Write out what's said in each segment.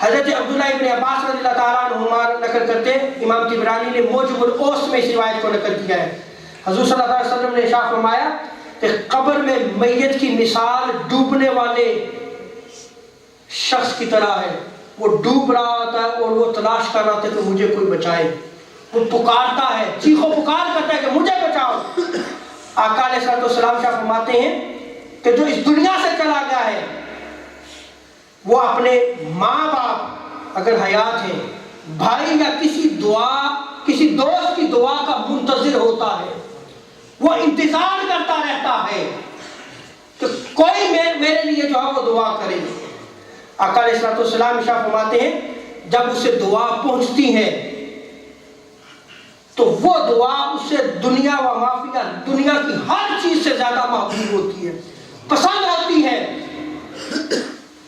حضرت عبداللہ ابن عباس رضی اللہ تعالیٰ عنہما نقل کرتے ہیں، امام طبرانی نے موجب الاوسط میں اس روایت کو نقل کیا ہے، حضور صلی اللہ علیہ وسلم نے ارشاد فرمایا کہ قبر میں میت کی مثال ڈوبنے والے شخص کی طرح ہے، وہ ڈوب رہا ہوتا ہے اور وہ تلاش کر رہا ہوتا ہے کہ مجھے کوئی بچائے، وہ پکارتا ہے، چیخو پکار کرتا ہے کہ مجھے بچاؤ۔ آقا علیہ السلام شاہ فرماتے ہیں کہ جو اس دنیا سے چلا گیا ہے وہ اپنے ماں باپ اگر حیات ہیں، بھائی یا کسی دوست کی دعا کا منتظر ہوتا ہے، وہ انتظار کرتا رہتا ہے کہ کوئی میرے لیے جو ہے وہ دعا کرے۔ آقا علیہ السلام ارشاد فرماتے ہیں جب اسے دعا پہنچتی ہے تو وہ دعا اسے دنیا و معافیہ، دنیا کی ہر چیز سے زیادہ محبوب ہوتی ہے، پسند ہوتی ہے۔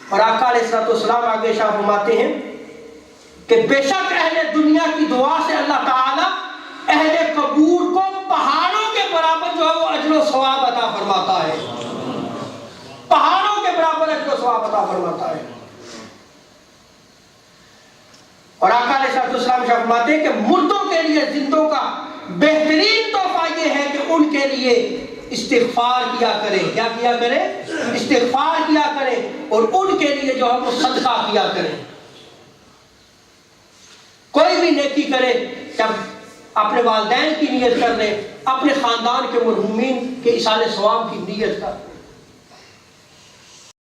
اور آقا علیہ السلام آگے ارشاد فرماتے ہیں کہ بے شک اہل دنیا کی دعا سے اللہ تعالیٰ اہل قبور کو پہاڑوں کے برابر جو ہے وہ اجر و ثواب عطا فرماتا ہے، پہاڑوں کے برابر اجر و ثواب عطا فرماتا ہے۔ اور آقا علیہ السلام فرماتے ہیں کہ مردوں کے لیے زندوں کا بہترین تحفہ یہ ہے کہ ان کے لیے استغفار کیا کرے، کیا کیا کرے؟ استغفار کیا کرے، اور ان کے لیے جو ہے وہ صدقہ کیا کرے۔ کوئی بھی نیکی کرے، جب اپنے والدین کی نیت کر لے، اپنے خاندان کے مرحومین کے ایصال ثواب کی نیت کر